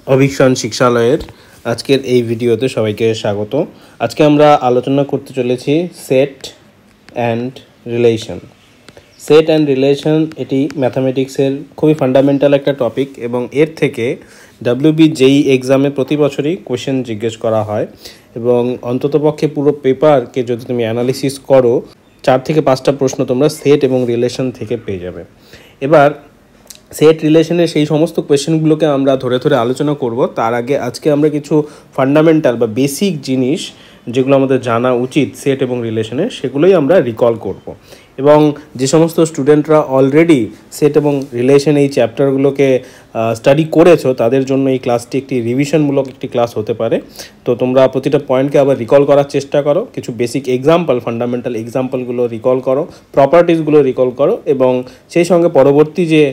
অভিক্ষণ শিক্ষালয়ের আজকের এই ভিডিওতে সবাইকে স্বাগত। আজকে আমরা আলোচনা করতে চলেছি set and relation. Set and relation এটি ম্যাথামেটিক্সের খুবই ফান্ডামেন্টাল একটা টপিক এবং এর থেকে WBJEE এক্সামে প্রতি বছরই কোয়েশ্চেন জিজ্ঞেস করা হয় এবং অন্ততপক্ষে পুরো পেপারকে যদি তুমি অ্যানালিসিস করো 4 থেকে 5টা প্রশ্ন তোমরা সেট এবং রিলেশন থেকে পেয়ে যাবে। এবার সেট রিলেশনের সেই সমস্ত কোয়েশ্চেনগুলোকে আমরা ধরে ধরে আলোচনা করব। তার আগে আজকে আমরা কিছু ফান্ডামেন্টাল বা বেসিক জিনিস যেগুলো আমাদের জানা উচিত সেট এবং রিলেশনের, সেগুলোই আমরা রিকল করব। এবং যে সমস্ত স্টুডেন্টরা অলরেডি সেট এবং রিলেশন এই চ্যাপ্টারগুলোকে স্টাডি করেছো তাদের জন্য এই ক্লাসটি একটি রিভিশনমূলক একটি ক্লাস হতে পারে। তো তোমরা প্রতিটা পয়েন্টকে আবার রিকল করার চেষ্টা করো, কিছু বেসিক এক্সাম্পল, ফান্ডামেন্টাল এক্সাম্পলগুলো রিকল করো, প্রপার্টিসগুলো রিকল করো এবং সেই সঙ্গে পরবর্তী যে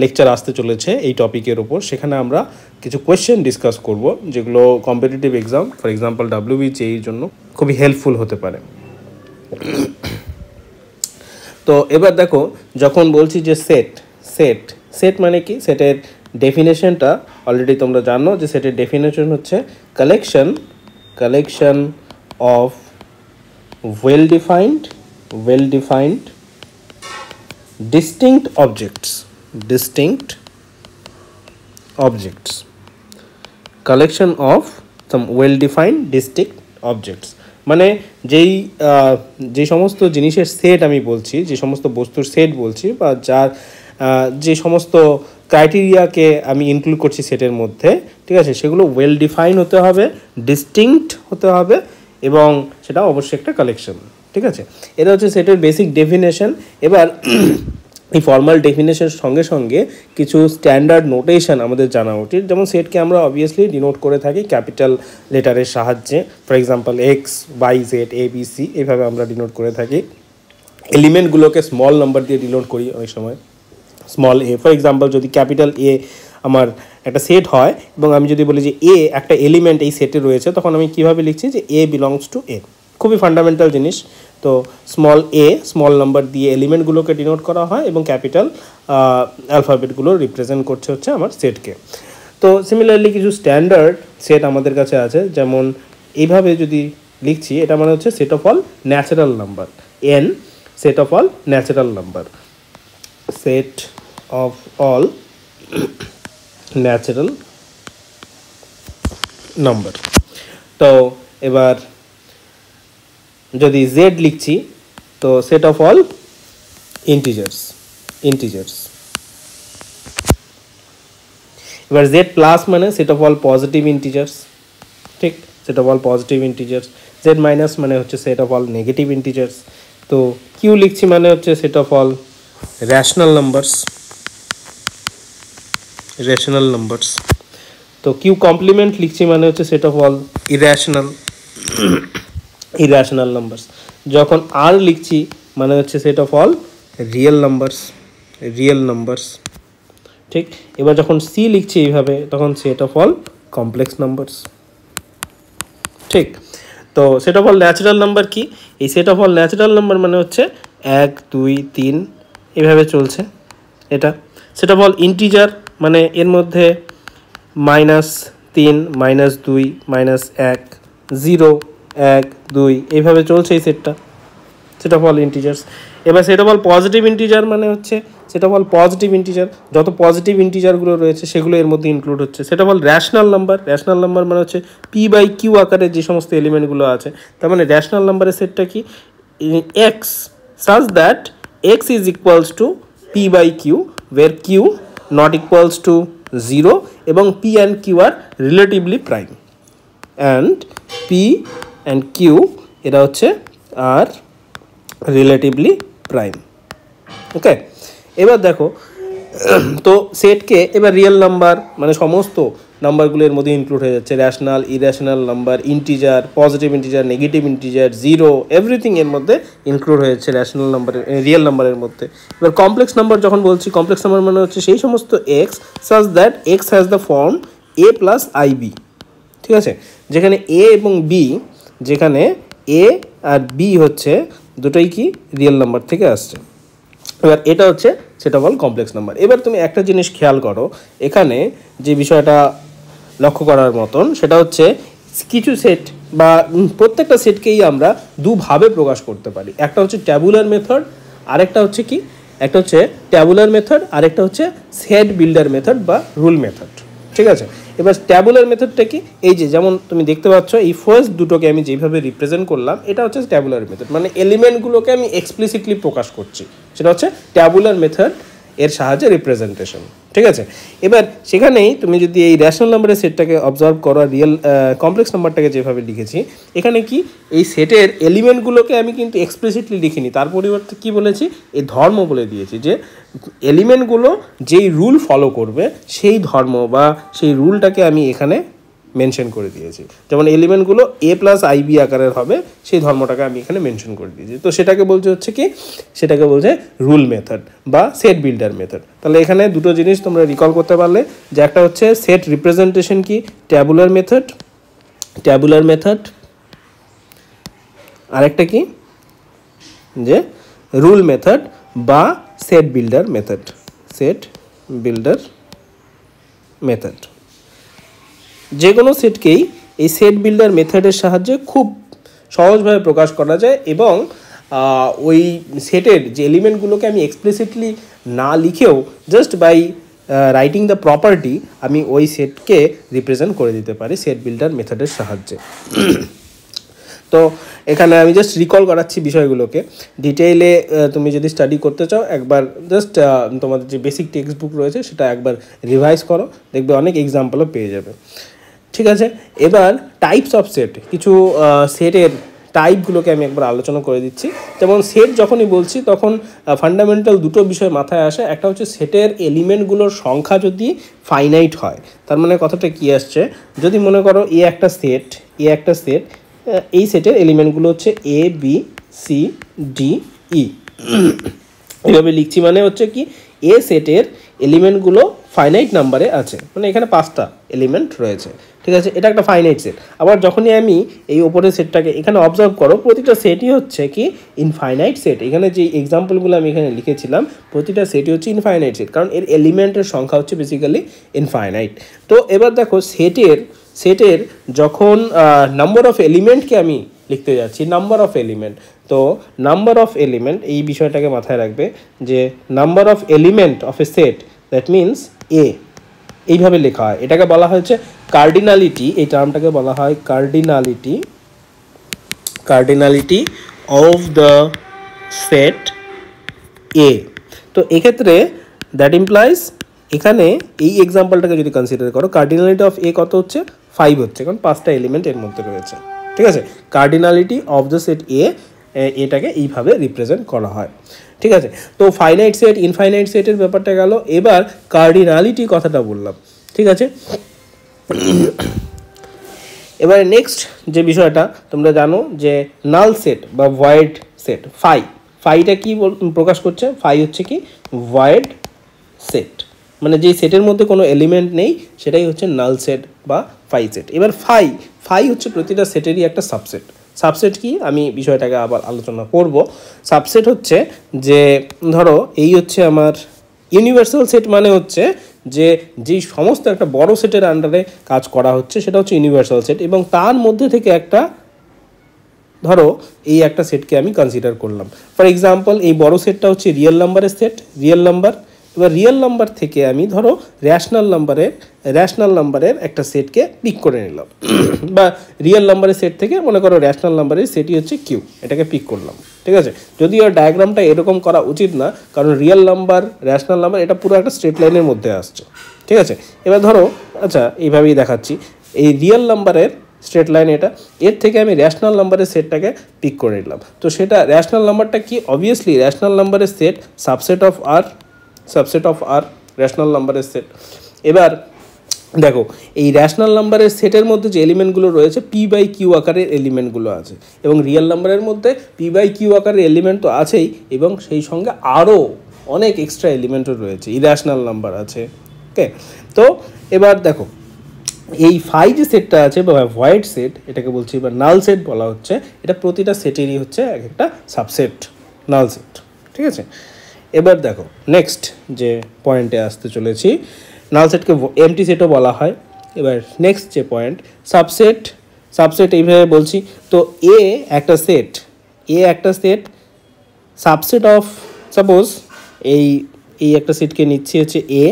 লেকচার আসতে চলেছে এই টপিকের ওপর সেখানে আমরা কিছু কোয়েশ্চেন ডিসকাস করব যেগুলো competitive exam, for example WBJEE জন্য খুবই হেল্পফুল হতে পারে। তো এবার দেখো, যখন বলছি যে সেট সেট সেট মানে কি, সেটের ডেফিনেশনটা অলরেডি তোমরা জানো যে সেটের ডেফিনেশন হচ্ছে collection of well defined distinct objects, collection of some well defined distinct objects। মানে যে সমস্ত জিনিসের সেট আমি বলছি, যে সমস্ত বস্তুর সেট বলছি বা যার যে সমস্ত ক্রাইটেরিয়াকে আমি ইনক্লুড করছি সেটের মধ্যে, ঠিক আছে, সেগুলো ওয়েল ডিফাইন হতে হবে, ডিস্টিংক্ট হতে হবে এবং সেটা অবশ্যই একটা কালেকশন। ঠিক আছে, এটা হচ্ছে সেটের বেসিক ডেফিনেশন। এবার এই ফর্মাল ডেফিনেশনের সঙ্গে সঙ্গে কিছু স্ট্যান্ডার্ড নোটেশন আমাদের জানা উচিত। যেমন সেটকে আমরা অবভিয়াসলি ডিনোট করে থাকি ক্যাপিটাল লেটারের সাহায্যে, ফর এক্সাম্পল XYZ ABC এইভাবে আমরা ডিনোট করে থাকি। এলিমেন্টগুলোকে স্মল নাম্বার দিয়ে ডিনোট করি ওই সময়, স্মল a। ফর এক্সাম্পল যদি ক্যাপিটাল A আমার একটা সেট হয় এবং আমি যদি বলি যে A একটা এলিমেন্ট এই সেটে রয়েছে, তখন আমি কীভাবে লিখছি যে A বিলংস টু A। খুবই ফান্ডামেন্টাল জিনিস। তো স্মল a স্মল নাম্বার দিয়ে এলিমেন্টগুলোকে ডিনোট করা হয় এবং ক্যাপিটাল অ্যালফাবেটগুলো রিপ্রেজেন্ট করছে হচ্ছে আমার সেটকে। তো সিমিলারলি কিছু স্ট্যান্ডার্ড সেট আমাদের কাছে আছে, যেমন এইভাবে যদি লিখছি, এটা মানে হচ্ছে set of all natural number, n set of all natural number, set of all natural number. তো এবার যদি z লিখছি, তো সেট অফ অল ইন্টিজার্স। এবার z প্লাস মানে set of all positive integers, ঠিক, set of all positive integers. z minus মানে হচ্ছে set of all negative integers. তো q লিখছি মানে হচ্ছে set of all rational numbers. তো q কমপ্লিমেন্ট লিখছি মানে হচ্ছে set of all irrational numbers. যখন r লিখছি মানে হচ্ছে set of all real numbers, ঠিক। এবার যখন c লিখছি এইভাবে, তখন set of all complex numbers, ঠিক। তো set of all natural number কি? এই set of all natural number মানে হচ্ছে 1 2 3 এভাবে চলছে এটা। সেট অফ অল ইন্টিজার মানে এর মধ্যে -3 -2 -1 0 1 2 এইভাবে চলছে এই সেটটা, সেট অফ অল ইন্টিজার্স। এবার set of all positive integer মানে হচ্ছে set of all positive integer, যত পজিটিভ ইন্টিজারগুলো রয়েছে সেগুলো এর মধ্যে ইনক্লুড হচ্ছে। Set of all rational number মানে হচ্ছে p/q আকারে যে সমস্ত এলিমেন্টগুলো আছে। তার মানে রেশনাল নাম্বারের সেটটা কি, x such that x is equals to p/q where q not equals to 0 এবং p and q are relatively prime and p and q এটা হচ্ছে আর রিলেটিভলি প্রাইম। ওকে, এবার দেখো, তো সেটকে এবার রিয়েল নাম্বার মানে সমস্ত নাম্বারগুলোর মধ্যে ইনক্লুড হয়ে যাচ্ছে, rational, irrational number, integer, positive integer, negative integer, 0 everything এর মধ্যে ইনক্লুড হয়েছে র্যাশনাল নাম্বারের, রিয়েল নাম্বারের মধ্যে। এবার কমপ্লেক্স নাম্বার যখন বলছি, কমপ্লেক্স নাম্বার মানে হচ্ছে সেই সমস্ত x such that x has the form a plus ib, ঠিক আছে, যেখানে a এবং b, যেখানে a আর b হচ্ছে দুটোই কি রিয়েল নাম্বার থেকে আসছে। এবার এটা হচ্ছে set of all complex number. এবার তুমি একটা জিনিস খেয়াল করো, এখানে যে বিষয়টা লক্ষ্য করার মতন, সেটা হচ্ছে কিছু সেট বা প্রত্যেকটা সেটকেই আমরা দুভাবে প্রকাশ করতে পারি। একটা হচ্ছে ট্যাবুলার মেথড, আরেকটা হচ্ছে কি, একটা হচ্ছে ট্যাবুলার মেথড, আরেকটা হচ্ছে সেট বিল্ডার মেথড বা রুল মেথড। ঠিক আছে, এবার ট্যাবুলার মেথডটা কি, এই যে যেমন তুমি দেখতে পাচ্ছ এই ফার্স্ট দুটোকে আমি যেভাবে রিপ্রেজেন্ট করলাম, এটা হচ্ছে ট্যাবুলার মেথড, মানে এলিমেন্টগুলোকে আমি এক্সপ্লিসিটলি প্রকাশ করছি, সেটা হচ্ছে ট্যাবুলার মেথড এর সাহায্যে রিপ্রেজেন্টেশন। ঠিক আছে, এবার সেখানেই তুমি যদি এই র্যাশনাল নাম্বারের সেটটাকে অবজার্ভ করো, রিয়েল কমপ্লেক্স নাম্বারটাকে যেভাবে লিখেছি, এখানে কি এই সেটের এলিমেন্টগুলোকে আমি কিন্তু এক্সপ্লিসিটলি লিখিনি, তার পরিবর্তে কি বলেছি, এই ধর্ম বলে দিয়েছি যে এলিমেন্টগুলো যেই রুল ফলো করবে সেই ধর্ম বা সেই রুলটাকে আমি এখানে মেনশন করে দিয়েছি। যেমন এলিমেন্টগুলো a প্লাস আইবি আকারের হবে, সেই ধর্মটাকে আমি এখানে মেনশন করে দিয়েছি। তো সেটাকে বলছে হচ্ছে কি, সেটাকে বলছে রুল মেথড বা সেট বিল্ডার মেথড। তাহলে এখানে দুটো জিনিস তোমরা রিকল করতে পারলে, যে একটা হচ্ছে সেট রিপ্রেজেন্টেশন কি, ট্যাবুলার মেথড, ট্যাবুলার মেথড, আরেকটা কি যে রুল মেথড বা set builder method, set builder method. যে কোনো সেটকেই এই সেট বিল্ডার মেথডের সাহায্যে খুব সহজভাবে প্রকাশ করা যায়, এবং ওই সেটের যে এলিমেন্টগুলোকে আমি এক্সপ্লিসিটলি না লিখেও just by writing the property আমি ওই সেটকে রিপ্রেজেন্ট করে দিতে পারি সেট বিল্ডার মেথডের সাহায্যে। তো এখানে আমি জাস্ট রিকল করাচ্ছি বিষয়গুলোকে, ডিটেইলে তুমি যদি স্টাডি করতে চাও একবার জাস্ট তোমাদের যে বেসিক টেক্সট বুক রয়েছে সেটা একবার রিভাইজ করো, দেখবে অনেক এক্সাম্পলও পেয়ে যাবে। ঠিক আছে, এবার টাইপস অফ সেট, কিছু সেটের টাইপগুলোকে আমি একবার আলোচনা করে দিচ্ছি। যেমন সেট যখনই বলছি তখন ফান্ডামেন্টাল দুটো বিষয় মাথায় আসে, একটা হচ্ছে সেটের এলিমেন্টগুলোর সংখ্যা যদি ফাইনাইট হয়। তার মানে কথাটা কি আসছে, যদি মনে করো এ একটা সেট, এই সেটের এলিমেন্টগুলো হচ্ছে এ বি সি ডি ই, এভাবে লিখছি, মানে হচ্ছে কি এ সেটের এলিমেন্টগুলো ফাইনাইট নাম্বারে আছে, মানে এখানে 5টা এলিমেন্ট রয়েছে। ঠিক আছে, এটা একটা ফাইনাইট সেট। আবার যখনই আমি এই ওপরের সেটটাকে এখানে অবজার্ভ করো, প্রতিটা সেটই হচ্ছে কি ইনফাইনাইট সেট। এখানে যে এক্সাম্পলগুলো আমি এখানে লিখেছিলাম প্রতিটা সেটই হচ্ছে ইনফাইনাইট সেট, কারণ এর এলিমেন্টের সংখ্যা হচ্ছে বেসিক্যালি ইনফাইনাইট। তো এবার দেখো সেটের যখন নাম্বার অফ এলিমেন্টকে আমি লিখতে যাচ্ছি, নাম্বার অফ এলিমেন্ট, তো নাম্বার অফ এলিমেন্ট এই বিষয়টাকে মাথায় রাখবে যে number of element of a set that means a, এইভাবে লেখা হয়। এটাকে বলা হয়েছে কার্ডিনালিটি, এই টার্মটাকে বলা হয় কার্ডিনালিটি অফ দ্য সেট এ। তো এক্ষেত্রে দ্যাট ইমপ্লাইজ, এখানে এই এক্সাম্পলটাকে যদি কনসিডার করো, কার্ডিনালিটি অফ এ কত হচ্ছে, 5 হচ্ছে, কারণ 5টা এলিমেন্ট এর মধ্যে রয়েছে। ঠিক আছে, কার্ডিনালিটি অফ দ্য সেট এ, এটাকে এইভাবে রিপ্রেজেন্ট করা হয়। ঠিক আছে, তো ফাইনাইট সেট ইনফাইনাইট সেটের ব্যাপারটা গেল, এবার কার্ডিনালিটি কথাটা বললাম। ঠিক আছে, এবারে নেক্সট যে বিষয়টা তোমরা জানো যে নাল সেট বা ভয়েড সেট, ফাইটা কি প্রকাশ করছে, ফাই হচ্ছে কি ভয়েড সেট, মানে যেই সেটের মধ্যে কোনো এলিমেন্ট নেই সেটাই হচ্ছে নাল সেট বা ফাই সেট। এবার ফাই হচ্ছে প্রতিটা সেটেরই একটা সাবসেট কি, আমি বিষয়টাকে আবার আলোচনা করব। সাবসেট হচ্ছে যে ধরো এই হচ্ছে আমার ইউনিভার্সাল সেট, মানে হচ্ছে যে যেই সমস্ত একটা বড় সেটের আন্ডারে কাজ করা হচ্ছে সেটা হচ্ছে ইউনিভার্সাল সেট, এবং তার মধ্যে থেকে একটা, ধরো এই একটা সেটকে আমি কনসিডার করলাম, ফর এক্সাম্পল এই বড় সেটটা হচ্ছে রিয়েল নাম্বারের সেট, রিয়েল নাম্বার। এবার রিয়েল নাম্বার থেকে আমি ধরো র্যাশনাল নাম্বারের একটা সেটকে পিক করে নিলাম, বা রিয়েল নাম্বারের সেট থেকে মনে করো র্যাশনাল নাম্বারের সেটই হচ্ছে কিউ, এটাকে পিক করলাম। ঠিক আছে, যদিও ডায়াগ্রামটা এরকম করা উচিত না, কারণ রিয়েল নাম্বার র্যাশনাল নাম্বার এটা পুরো একটা স্ট্রেট লাইনের মধ্যে আসছে। ঠিক আছে, এবার ধরো আচ্ছা এইভাবেই দেখাচ্ছি, এই রিয়েল নাম্বারের স্ট্রেট লাইন এটা, এর থেকে আমি র্যাশনাল নাম্বারের সেটটাকে পিক করে নিলাম। তো সেটা র্যাশনাল নাম্বারটা কি, অবভিয়াসলি র্যাশনাল নাম্বারের সেট সাবসেট অফ আর র্যাশনাল নাম্বারের সেট। এবার দেখো এই র্যাশনাল নাম্বারের সেটের মধ্যে যে এলিমেন্টগুলো রয়েছে পি বাই কিউ আকারের এলিমেন্টগুলো আছে, এবং রিয়েল নাম্বারের মধ্যে পি বাই কিউ আকারের এলিমেন্ট তো আছেই, এবং সেই সঙ্গে আরও অনেক এক্সট্রা এলিমেন্টও রয়েছে, ইর্যাশনাল নাম্বার আছে। ওকে, তো এবার দেখো এই ফাই যে সেটটা আছে বা ভয়েড সেট, এটাকে বলছি বা নাল সেট বলা হচ্ছে, এটা প্রতিটা সেটেরই হচ্ছে এক একটা সাবসেট, নাল সেট। ঠিক আছে, এবার দেখো নেক্সট যে পয়েন্টে আসতে চলেছি, নাল সেটকে এমটি সেটও বলা হয়। এবার নেক্সট যে পয়েন্ট, সাবসেট। সাবসেট এইভাবে বলছি, তো এ একটা সেট, সাবসেট অফ, সাপোজ এই একটা সেটকে নিচ্ছি হচ্ছে এ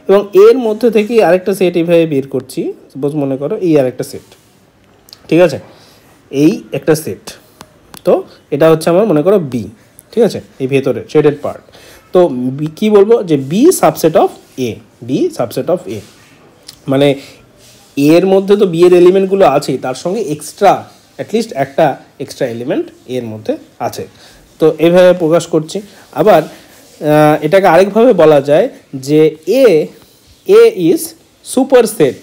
এবং এর মধ্যে থেকে আরেকটা সেট এইভাবে বের করছি, সাপোজ মনে করো এই আরেকটা সেট, ঠিক আছে, এই একটা সেট, তো এটা হচ্ছে আমার মনে করো বি, ঠিক আছে, এই ভেতরে শেডেড পার্ট। তো কি বলবো যে বি সাবসেট অফ এ, মানে এর মধ্যে তো বি এর এলিমেন্টগুলো আছেই, তার সঙ্গে এক্সট্রা অ্যাটলিস্ট একটা এক্সট্রা এলিমেন্ট এর মধ্যে আছে, তো এইভাবে প্রকাশ করছি। আবার এটাকে আরেকভাবে বলা যায় যে এ ইজ সুপারসেট,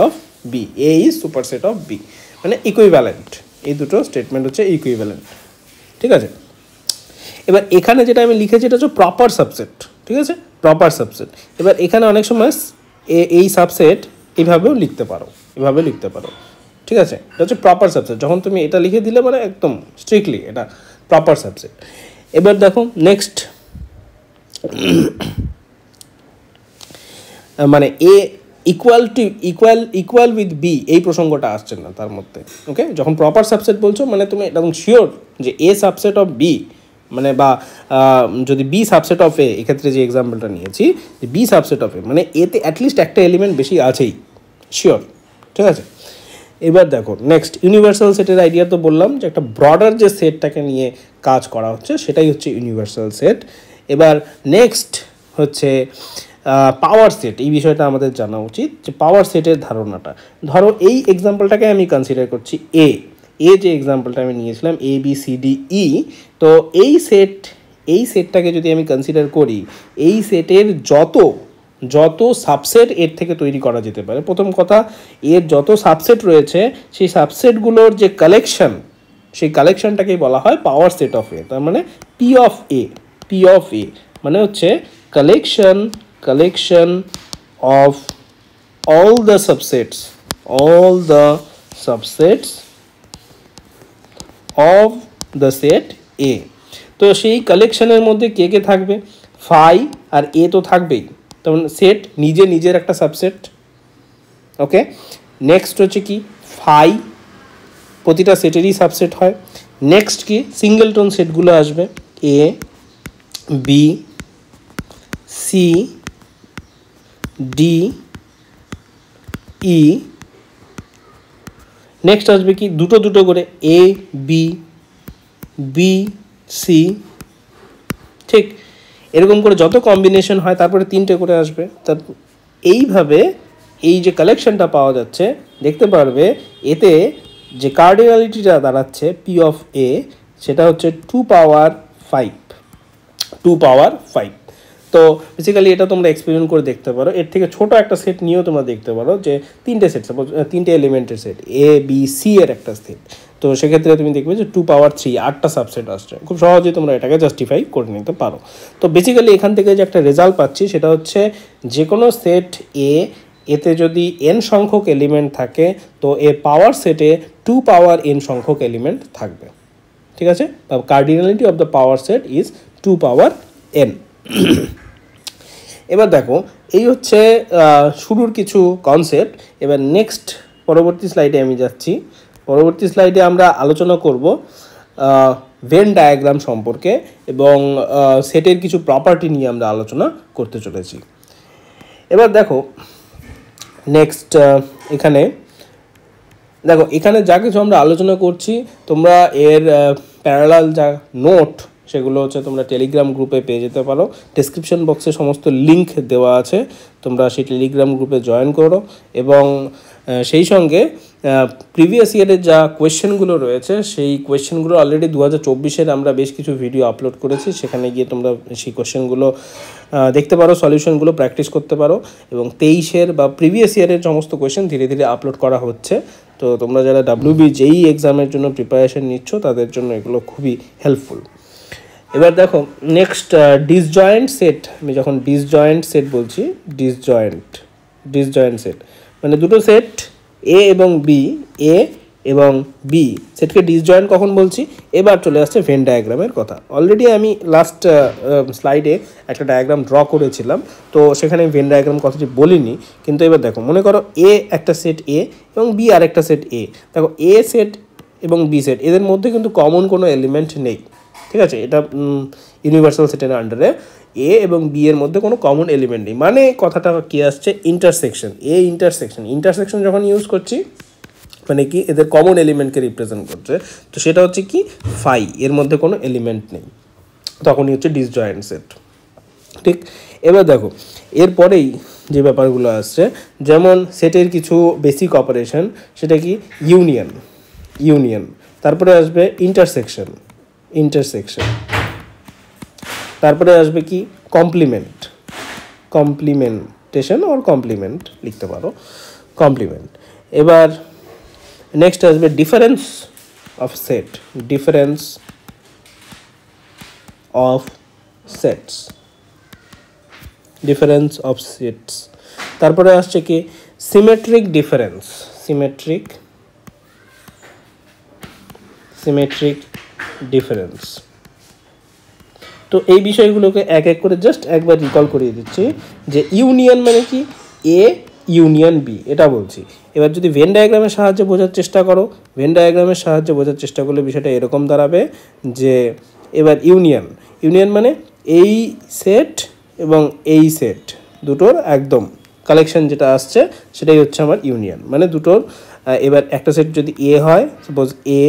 অফ বি, মানে ইকুইভ্যালেন্ট, এই দুটো স্টেটমেন্ট হচ্ছে ইকুইভ্যালেন্ট, ঠিক আছে। এবার এখানে যেটা আমি লিখেছি এটা হচ্ছে প্রপার সাবসেট, ঠিক আছে, প্রপার সাবসেট। এবার এখানে অনেক সময় এই সাবসেট এইভাবেও লিখতে পারো, ঠিক আছে, এটা হচ্ছে প্রপার সাবসেট। যখন তুমি এটা লিখে দিলে মানে একদম স্ট্রিক্টলি এটা প্রপার সাবসেট। এবার দেখো নেক্সট, মানে এ ইকুয়াল উইথ বি, এই প্রসঙ্গটা আসছে না তার মধ্যে, ওকে। যখন প্রপার সাবসেট বলছো মানে তুমি একদম শিওর যে এ সাবসেট অফ বি, মানে বা যদি বি সাবসেট অফ এ, এক্ষেত্রে যে এক্সাম্পলটা নিয়েছি যে বি সাবসেট অফ এ, মানে এতে অ্যাটলিস্ট একটা এলিমেন্ট বেশি আছেই, শিওর, ঠিক আছে। এবার দেখো নেক্সট, ইউনিভার্সাল সেটের আইডিয়া তো বললাম যে একটা ব্রডার যে সেটটাকে নিয়ে কাজ করা হচ্ছে সেটাই হচ্ছে ইউনিভার্সাল সেট। এবার নেক্সট হচ্ছে পাওয়ার সেট, এই বিষয়টা আমাদের জানা উচিত যে পাওয়ার সেটের ধারণাটা। ধরো এই এক্সাম্পলটাকে আমি কনসিডার করছি এ যে এক্সাম্পলটা আমি নিয়েছিলাম এ বি সি ডি ই, তো এই সেটটাকে যদি আমি কনসিডার করি, এই সেটের যত সাবসেট এর থেকে তৈরি করা যেতে পারে, প্রথম কথা এর যত সাবসেট রয়েছে সেই সাবসেটগুলোর যে কালেকশন, সেই কালেকশনটাকেই বলা হয় পাওয়ার সেট অফ এ। তার মানে পি অফ এ মানে হচ্ছে collection of all the subsets of the set A। তো সেই কালেকশনের মধ্যে কে কে থাকবে, ফাই আর এ তো থাকবেই, তখন সেট নিজের একটা সাবসেট, ওকে। নেক্সট হচ্ছে কি, ফাই প্রতিটা সেটেরই সাবসেট হয়। নেক্সট কি, সিঙ্গেলটন সেটগুলো আসবে, A B C D E. Next আসবে কি, দুটো করে এ বি সি, ঠিক এরকম করে যত কম্বিনেশন হয় তারপরে 3টে করে আসবে। তার এইভাবে এই যে কালেকশনটা পাওয়া যাচ্ছে দেখতে পারবে, এতে যে কার্ডিনালিটিটা দাঁড়াচ্ছে পি অফ এ, সেটা হচ্ছে 2 পাওয়ার 5। তো বেসিক্যালি এটা তোমরা এক্সপেরিমেন্ট করে দেখতে পারো, এর থেকে ছোট একটা সেট নিয়েও তোমরা দেখতে পারো যে 3টে সেট, সাপোজ 3টে এলিমেন্টের সেট এ বি সি এর একটা সেট, তো সেক্ষেত্রে তুমি দেখবে যে 2 পাওয়ার 3 8টা সাবসেট আসছে, খুব সহজেই তোমরা এটাকে জাস্টিফাই করে নিতে পারো। তো বেসিক্যালি এখান থেকে যে একটা রেজাল্ট পাচ্ছি সেটা হচ্ছে যে কোনো সেট এতে যদি n সংখ্যক এলিমেন্ট থাকে তো এর পাওয়ার সেটে 2 পাওয়ার n সংখ্যক এলিমেন্ট থাকবে, ঠিক আছে। Cardinality of the power set is 2 power n। এবার দেখো এই হচ্ছে শুরুর কিছু কনসেপ্ট। এবার নেক্সট পরবর্তী স্লাইডে আমি যাচ্ছি। পরবর্তী স্লাইডে আমরা আলোচনা করব ভেন ডায়াগ্রাম সম্পর্কে এবং সেটের কিছু প্রপার্টি নিয়ে আমরা আলোচনা করতে চলেছি। এবার দেখো নেক্সট এখানে যা কিছু আমরা আলোচনা করছি তোমরা এর প্যারালাল যা নোট সেগুলো হচ্ছে তোমরা টেলিগ্রাম গ্রুপে পেয়ে যেতে পারো। ডেসক্রিপশন বক্সে সমস্ত লিঙ্ক দেওয়া আছে, তোমরা সেই টেলিগ্রাম গ্রুপে জয়েন করো এবং সেই সঙ্গে প্রিভিয়াস ইয়ারের যা কোয়েশ্চেনগুলো রয়েছে সেই কোয়েশ্চেনগুলো অলরেডি 2024-এর আমরা বেশ কিছু ভিডিও আপলোড করেছি, সেখানে গিয়ে তোমরা সেই কোয়েশ্চেনগুলো দেখতে পারো, সলিউশনগুলো প্র্যাকটিস করতে পারো এবং 23-এর বা প্রিভিয়াস ইয়ারের সমস্ত কোয়েশ্চেন ধীরে ধীরে আপলোড করা হচ্ছে। তো তোমরা যারা WBJEE এক্সামের জন্য প্রিপারেশন নিচ্ছ তাদের জন্য এগুলো খুবই হেল্পফুল। এবার দেখো নেক্সট ডিসজয়েন্ট সেট। আমি যখন ডিসজয়েন্ট সেট বলছি, ডিসজয়েন্ট সেট মানে দুটো সেট এ এবং বি, এ এবং বি সেটকে ডিসজয়েন্ট কখন বলছি। এবার চলে আসছে ভেন ডায়াগ্রামের কথা। অলরেডি আমি লাস্ট স্লাইডে একটা ডায়াগ্রাম ড্র করেছিলাম, তো সেখানে ভেন ডায়াগ্রাম কথাটি বলিনি। কিন্তু এবার দেখো, মনে করো এ একটা সেট এ এবং বি আর একটা সেট এ। দেখো এ সেট এবং বি সেট এদের মধ্যে কিন্তু কমন কোনো এলিমেন্ট নেই, ঠিক আছে। এটা ইউনিভার্সাল সেটের আন্ডারে এ এবং বি এর মধ্যে কোনো কমন এলিমেন্ট নেই, মানে কথাটা কি আসছে, ইন্টারসেকশন। ইন্টারসেকশন যখন ইউজ করছি মানে কি এদের কমন এলিমেন্টকে রিপ্রেজেন্ট করছে, তো সেটা হচ্ছে কি ফাই, এর মধ্যে কোনো এলিমেন্ট নেই, তখনই হচ্ছে ডিসজয়েন্ট সেট, ঠিক। এবার দেখো এরপরেই যে ব্যাপারগুলো আসছে, যেমন সেটের কিছু বেসিক অপারেশন, সেটা কি ইউনিয়ন, তারপরে আসবে ইন্টারসেকশন, তারপরে আসবে কি কমপ্লিমেন্টেশন অর কমপ্লিমেন্ট লিখতে পারো, কমপ্লিমেন্ট। এবার নেক্সট আসবে ডিফারেন্স অফ সেটস, তারপরে আসছে কি সিমেট্রিক ডিফারেন্স। তো এই বিষয়গুলোকে এক এক করে জাস্ট একবার রিকল করিয়ে দিচ্ছি, যে ইউনিয়ন মানে কি এ ইউনিয়ন বি, এটা বলছি। এবার যদি ভেন ডায়াগ্রামের সাহায্যে বোঝার চেষ্টা করলে বিষয়টা এরকম দাঁড়াবে যে এবার ইউনিয়ন মানে এই সেট এবং এই সেট দুটোর একদম কালেকশন যেটা আসছে সেটাই হচ্ছে আমার ইউনিয়ন, মানে দুটোর। এবার একটা সেট যদি এ হয়, suppose A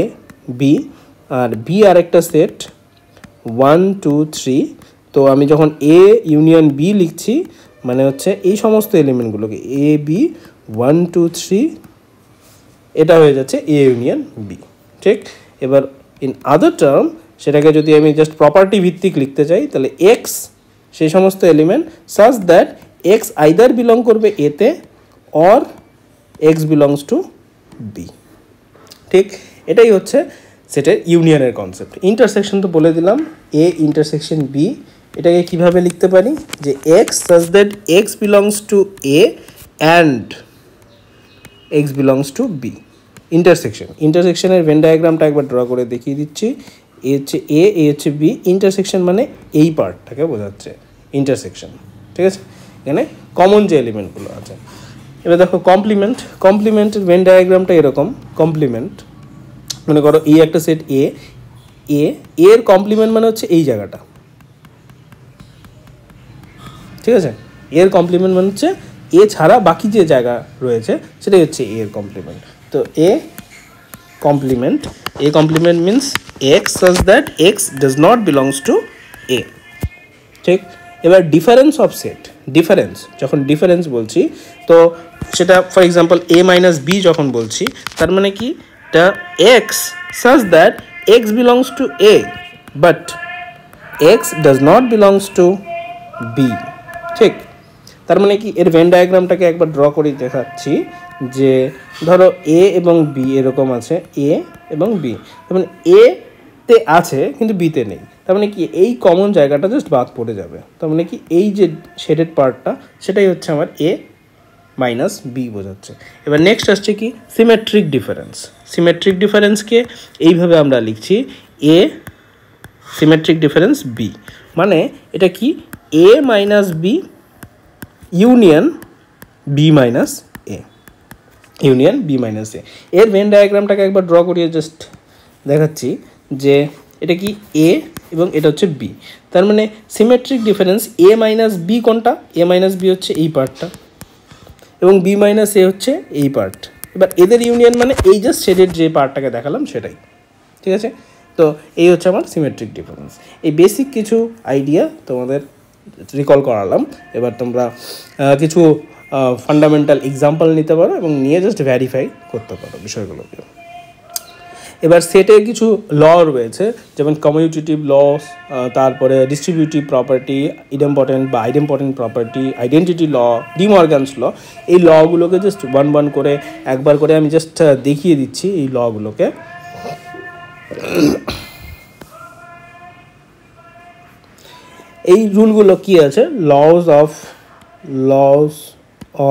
B, R B আর একটা সেট 1 2 3, তো আমি যখন এ ইউনিয়ন বি লিখছি মানে হচ্ছে এই সমস্ত এলিমেন্টগুলোকে এ বি 1 2 3, এটা হয়ে যাচ্ছে এ ইউনিয়ন বি, ঠিক। এবার ইন আদার টার্ম সেটাকে যদি আমি জাস্ট প্রপার্টি ভিত্তিক লিখতে চাই, তাহলে এক্স সেই সমস্ত element such that x either belong করবে এতে or x belongs to B, ঠিক। এটাই হচ্ছে সেটের ইউনিয়নের কনসেপ্ট। ইন্টারসেকশন তো বলে দিলাম, এ ইন্টারসেকশন বি, এটাকে কিভাবে লিখতে পারি, যে x such that x belongs to A and x belongs to B. ইন্টারসেকশনের ভেন ডায়াগ্রামটা একবার ড্র করে দেখিয়ে দিচ্ছি। এ হচ্ছে এ হচ্ছে বি, ইন্টারসেকশন মানে এই পার্টটাকে বোঝাচ্ছে ইন্টারসেকশন, ঠিক আছে। এখানে কমন যে এলিমেন্টগুলো আছে। এবার দেখো কমপ্লিমেন্টের ভেন ডায়াগ্রামটা এরকম। কমপ্লিমেন্ট মনে করো এই একটা সেট এর কমপ্লিমেন্ট মানে হচ্ছে এই জায়গাটা, ঠিক আছে। এর কমপ্লিমেন্ট মানে হচ্ছে এ ছাড়া বাকি যে জায়গা রয়েছে সেটাই হচ্ছে এর কমপ্লিমেন্ট। তো A complement means x such that x does not belongs to A, ঠিক। এবার ডিফারেন্স যখন ডিফারেন্স বলছি, তো সেটা for example A minus B যখন বলছি, তার মানে কি এটা x such that x belongs to A but x does not belongs to B, ঠিক। তার মানে কি এর ভেন ডায়াগ্রামটাকে একবার ড্র করে দেখাচ্ছি, যে ধরো এ এবং বি এরকম আছে, এ এবং বি, তার মানে এ তে আছে কিন্তু বিতে নেই, তার মানে কি এই কমন জায়গাটা জাস্ট বাদ পড়ে যাবে। তার মানে কি এই যে শেডেড পার্টটা সেটাই হচ্ছে আমার এ মাইনাস বি বোঝাচ্ছে। এবার নেক্সট আসছে কি সিমেট্রিক ডিফারেন্সকে এইভাবে আমরা লিখছি এ সিমেট্রিক ডিফারেন্স বি, মানে এটা কি A minus B union B minus A, এর ভেন ডায়াগ্রামটাকে একবার ড্র করিয়ে জাস্ট দেখাচ্ছি যে এটা কি এ এবং এটা হচ্ছে বি, তার মানে সিমেট্রিক ডিফারেন্স এ মাইনাস বি কোনটা, এ মাইনাস বি হচ্ছে এই পার্টটা এবং বি মাইনাস এ হচ্ছে এই পার্ট। এবার এদের ইউনিয়ন মানে এই জাস্ট শেডের যে পার্টটাকে দেখালাম সেটাই, ঠিক আছে। তো এই হচ্ছে আমার সিমেট্রিক ডিফারেন্স। এই বেসিক কিছু আইডিয়া তোমাদের রিকল করালাম। এবার তোমরা কিছু ফান্ডামেন্টাল এক্সাম্পল নিতে পারো এবং নিয়ে জাস্ট ভ্যারিফাই করতে পারো বিষয়গুলোকে। এবার সেটের কিছু ল রয়েছে, যেমন কমিউটেটিভ ল, তারপরে ডিস্ট্রিবিউটিভ প্রপার্টি, ইডেমপটেন্ট বা আইডেমপটেন্ট প্রপার্টি, আইডেন্টিটি ল, ডিমর্গানস ল। এই লগুলোকে জাস্ট ওয়ান করে একবার করে আমি জাস্ট দেখিয়ে দিচ্ছি এই লগুলোকে। এই রুলগুলো কি আছে, লস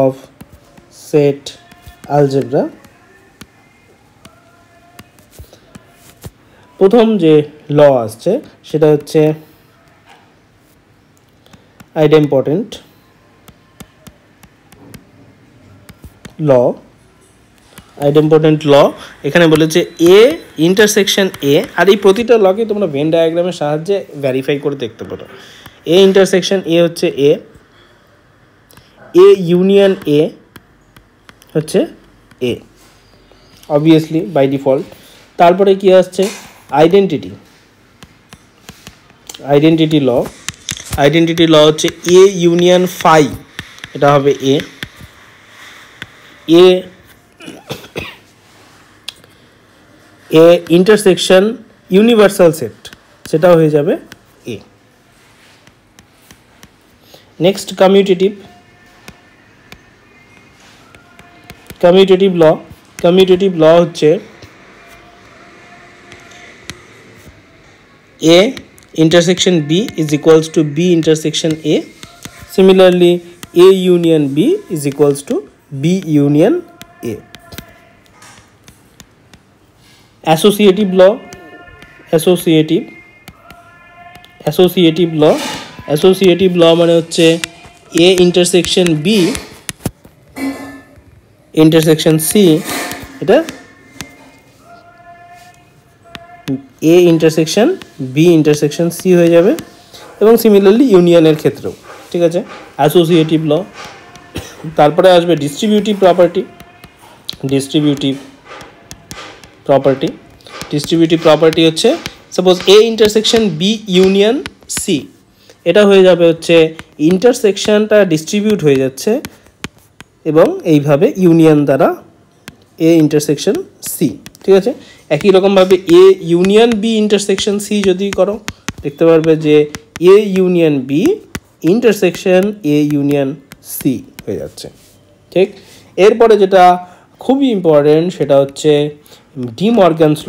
অফ সেট আলজেব্রা, প্রথম যে ল আসছে সেটা হচ্ছে আইডেম্পটেন্ট ল। আইডেম্পটেন্ট ল এখানে বলেছে এ ইন্টারসেকশন এ, আর এই প্রতিটা লকে তোমরা ভেন ডায়াগ্রামের সাহায্যে ভেরিফাই করে দেখতে পারো। এ ইন্টারসেকশন এ হচ্ছে এ ইউনিয়ন এ হচ্ছে এ, অবভিয়াসলি বাই ডিফল্ট। তারপরে কি আসছে আইডেন্টিটি ল। আইডেন্টিটি ল হচ্ছে এ ইউনিয়ন ফাই, এটা হবে এ ইন্টারসেকশন ইউনিভার্সাল সেট, সেটাও হয়ে যাবে এ। নেক্সট কমিউটেটিভ ল হচ্ছে A intersection B is equals to B intersection A. Similarly, A union B is equals to B union A. Associative law মানে হচ্ছে A intersection B intersection C, এটা A intersection B intersection C হয়ে যাবে। এবং similarly ইউনিয়নের ক্ষেত্রেও, ঠিক আছে, অ্যাসোসিয়েটিভ ল। তারপরে আসবে ডিস্ট্রিবিউটিভ প্রপার্টি হচ্ছে suppose A intersection B union C, এটা হয়ে যাবে হচ্ছে ইন্টারসেকশনটা ডিস্ট্রিবিউট হয়ে যাচ্ছে এবং এইভাবে ইউনিয়ন দ্বারা A ইন্টারসেকশন C, ঠিক আছে। একই রকমভাবে A union B intersection C যদি করো দেখতে পারবে যে A union B intersection A union C হয়ে যাচ্ছে, ঠিক। এরপরে যেটা খুবই ইম্পর্টেন্ট সেটা হচ্ছে ডি মর্গানস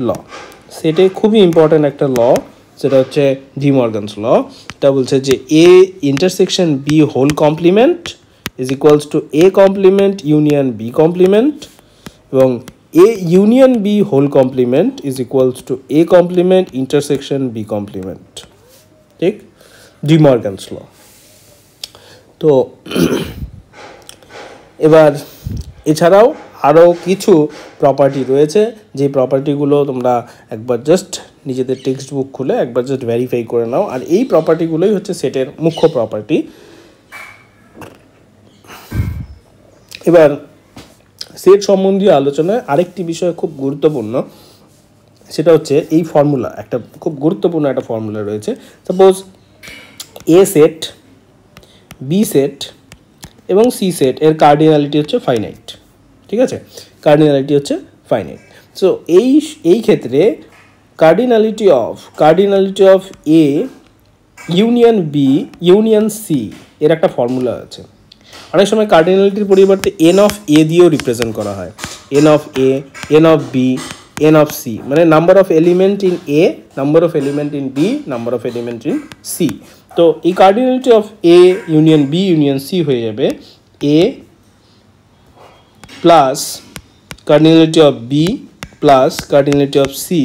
ল। সেটা খুবই ইম্পর্টেন্ট একটা ল, সেটা হচ্ছে ডি মর্গানস ল। এটা বলছে যে A intersection B whole complement is equals to A complement union B complement এবং A union B whole complement is equals to A complement intersection B complement, ঠিক, ডি মর্গানস ল। তো এবার এছাড়াও আরও কিছু প্রপার্টি রয়েছে, যে প্রপার্টিগুলো তোমরা একবার জাস্ট নিজেদের টেক্সট বুক খুলে একবার জাস্ট ভেরিফাই করে নাও। আর এই প্রপার্টিগুলোই হচ্ছে সেটের মুখ্য প্রপার্টি। এবার সেট সম্বন্ধীয় আলোচনায় আরেকটি বিষয় খুব গুরুত্বপূর্ণ, সেটা হচ্ছে এই ফর্মুলা, একটা খুব গুরুত্বপূর্ণ একটা ফর্মুলা রয়েছে। Suppose A set, B set এবং সি সেট এর কার্ডিনালিটি হচ্ছে ফাইনাইট, ঠিক আছে, কার্ডিনালিটি হচ্ছে ফাইনাইট। সো এই ক্ষেত্রে cardinality of A union B union C এর একটা ফর্মুলা আছে। অনেক সময় কার্ডিনালিটির পরিবর্তে এন অফ এ দিয়েও রিপ্রেজেন্ট করা হয়, n of A, n of B, n of C, মানে number of element in A, number of element in B, number of element in C. তো এই cardinality of A union B union C হয়ে যাবে A plus cardinality of B plus cardinality of C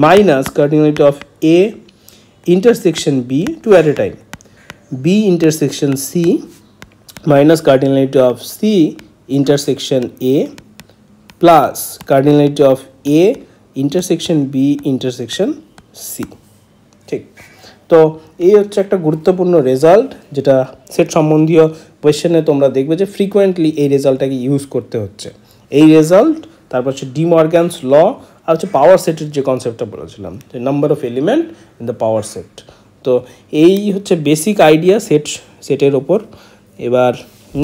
minus cardinality of A intersection B two at a time, B intersection C minus cardinality of C intersection A plus cardinality of A intersection B intersection C, ঠিক। তো এই হচ্ছে একটা গুরুত্বপূর্ণ result, যেটা set সম্বন্ধীয় কোয়েশ্চেনে তোমরা দেখবে যে ফ্রিকোয়েন্টলি এই রেজাল্টটাকে ইউজ করতে হচ্ছে। এই রেজাল্ট, তারপর হচ্ছে ডি মর্গানস ল, আর হচ্ছে পাওয়ার সেটের যে কনসেপ্টটা বলেছিলাম, যে number of element in the power set. তো এই হচ্ছে বেসিক আইডিয়া সেটের ওপর। এবার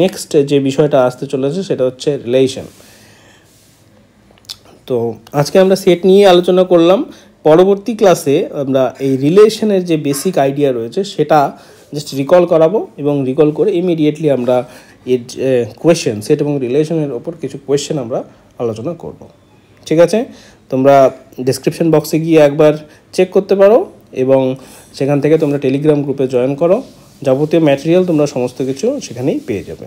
নেক্সট যে বিষয়টা আসতে চলেছে সেটা হচ্ছে রিলেশন। তো আজকে আমরা সেট নিয়ে আলোচনা করলাম। পরবর্তী ক্লাসে আমরা এই রিলেশনের যে বেসিক আইডিয়া রয়েছে সেটা জাস্ট রিকল করাবো, এবং রিকল করে ইমিডিয়েটলি আমরা এর কোয়েশ্চেন, সেট এবং রিলেশনের ওপর কিছু কোয়েশ্চেন আমরা আলোচনা করব, ঠিক আছে। তোমরা ডেসক্রিপশন বক্সে গিয়ে একবার চেক করতে পারো এবং সেখান থেকে তোমরা টেলিগ্রাম গ্রুপে জয়েন করো। যাবতীয় ম্যাটেরিয়াল তোমরা সমস্ত কিছু সেখানেই পেয়ে যাবে।